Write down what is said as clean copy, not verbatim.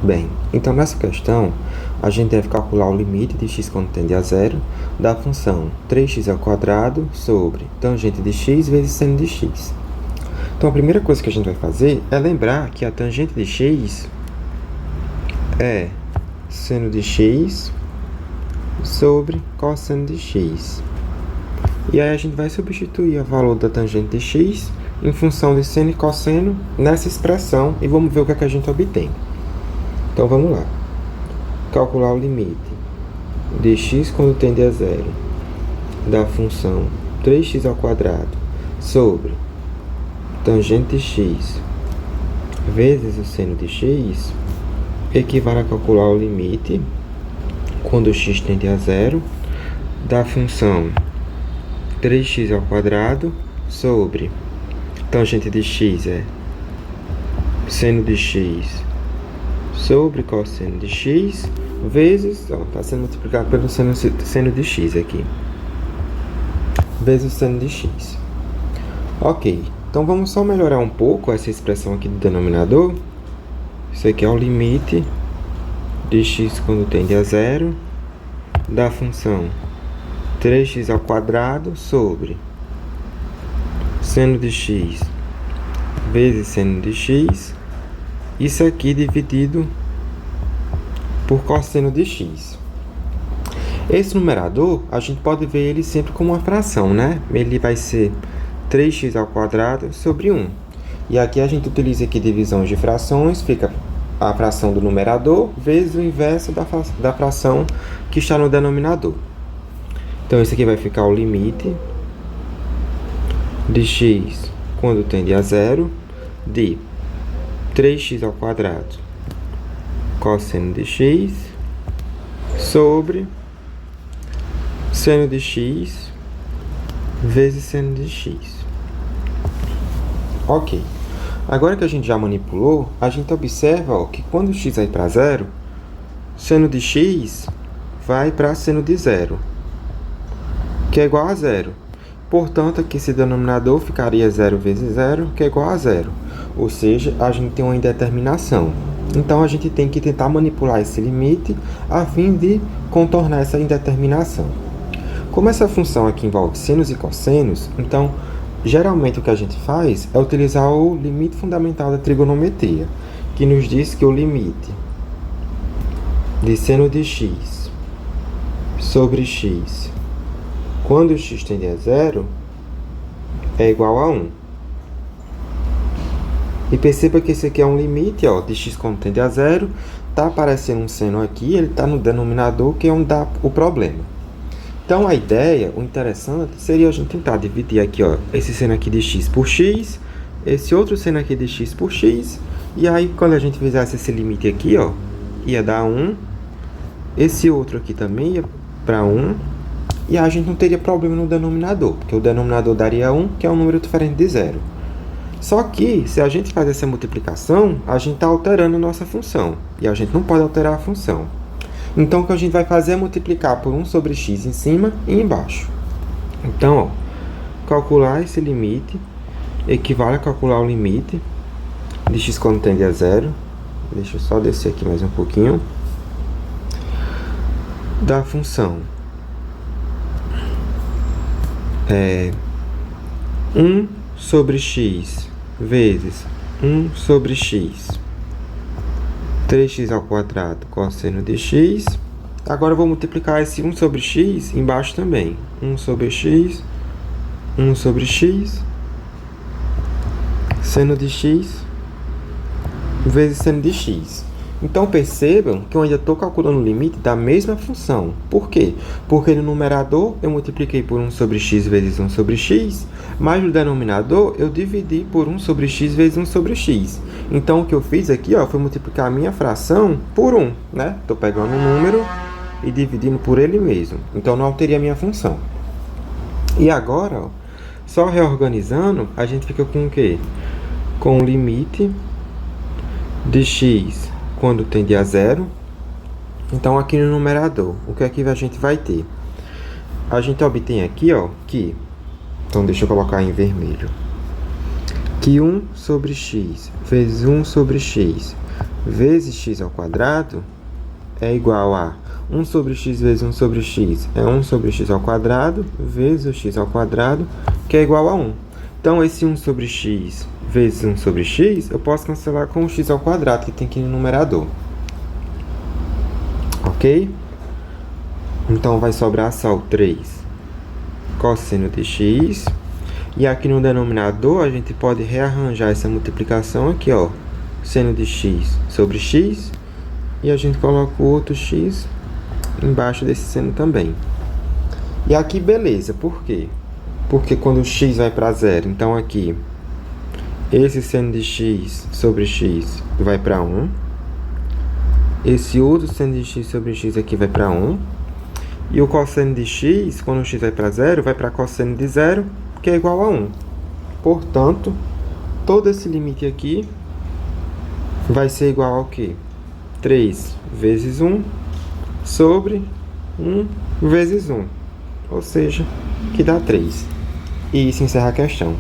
Bem, então nessa questão, a gente deve calcular o limite de x quando tende a zero da função 3x² sobre tangente de x vezes seno de x. Então a primeira coisa que a gente vai fazer é lembrar que a tangente de x é seno de x sobre cosseno de x. E aí a gente vai substituir o valor da tangente de x em função de seno e cosseno nessa expressão e vamos ver o que é que a gente obtém. Então vamos lá. Calcular o limite de x quando tende a zero da função 3x² sobre tangente de x vezes o seno de x equivale a calcular o limite quando x tende a zero da função 3x² sobre tangente de x é seno de x sobre cosseno de x vezes, está sendo multiplicado pelo seno de x aqui, vezes o seno de x. Ok, então vamos só melhorar um pouco essa expressão aqui do denominador. Isso aqui é o limite de x quando tende a zero da função 3x² sobre seno de x vezes seno de x, isso aqui dividido por cosseno de x. Esse numerador, a gente pode ver ele sempre como uma fração, né? Ele vai ser 3x² sobre 1. E aqui a gente utiliza aqui divisão de frações, fica a fração do numerador vezes o inverso da fração que está no denominador. Então, esse aqui vai ficar o limite de x quando tende a zero de 3x² cosseno de x sobre seno de x vezes seno de x. Ok. Agora que a gente já manipulou, a gente observa que quando x vai para zero, seno de x vai para seno de zero, que é igual a zero. Portanto, aqui esse denominador ficaria 0 vezes 0, que é igual a zero. Ou seja, a gente tem uma indeterminação. Então, a gente tem que tentar manipular esse limite a fim de contornar essa indeterminação. Como essa função aqui envolve senos e cossenos, então, geralmente o que a gente faz é utilizar o limite fundamental da trigonometria, que nos diz que o limite de seno de x sobre x, quando x tende a zero, é igual a 1. E perceba que esse aqui é um limite de x quando tende a zero. Está aparecendo um seno aqui, ele está no denominador, que é onde dá o problema. Então, a ideia, o interessante, seria a gente tentar dividir aqui, esse seno aqui de x por x, esse outro seno aqui de x por x, e aí, quando a gente fizesse esse limite aqui, ia dar 1, esse outro aqui também ia para 1, e a gente não teria problema no denominador, porque o denominador daria 1, que é um número diferente de zero. Só que, se a gente faz essa multiplicação, a gente está alterando a nossa função. E a gente não pode alterar a função. Então, o que a gente vai fazer é multiplicar por 1 sobre x em cima e embaixo. Então, calcular esse limite equivale a calcular o limite de x quando tende a zero. Deixa eu só descer aqui mais um pouquinho. Da função 1 sobre x vezes 1 sobre x, 3x² cosseno de x. Agora eu vou multiplicar esse 1 sobre x embaixo também. 1 sobre x, 1 sobre x, seno de x vezes seno de x. Então, percebam que eu ainda estou calculando o limite da mesma função. Por quê? Porque no numerador eu multipliquei por 1 sobre x vezes 1 sobre x, mas no denominador eu dividi por 1 sobre x vezes 1 sobre x. Então, o que eu fiz aqui foi multiplicar a minha fração por 1, né? Estou pegando um número e dividindo por ele mesmo. Então, não alterei a minha função. E agora, só reorganizando, a gente fica com o quê? Com o limite de x quando tende a zero. Então, aqui no numerador, o que é que a gente vai ter? A gente obtém aqui, que... Então, deixa eu colocar em vermelho. Que 1 sobre x vezes 1 sobre x vezes x ao quadrado é igual a 1 sobre x vezes 1 sobre x é 1 sobre x ao quadrado vezes o x ao quadrado, que é igual a 1. Então, esse 1 sobre x vezes 1 sobre x, eu posso cancelar com o x ao quadrado, que tem aqui no numerador. Ok? Então, vai sobrar só o 3 cosseno de x. E aqui no denominador, a gente pode rearranjar essa multiplicação aqui, ó. Seno de x sobre x. E a gente coloca o outro x embaixo desse seno também. E aqui, beleza. Por quê? Porque quando o x vai para zero, então aqui, esse seno de x sobre x vai para 1. Esse outro seno de x sobre x aqui vai para 1. E o cosseno de x, quando o x vai para zero, vai para cosseno de zero, que é igual a 1. Portanto, todo esse limite aqui vai ser igual ao quê? 3 vezes 1 sobre 1 vezes 1. Ou seja, que dá 3. E isso encerra a questão.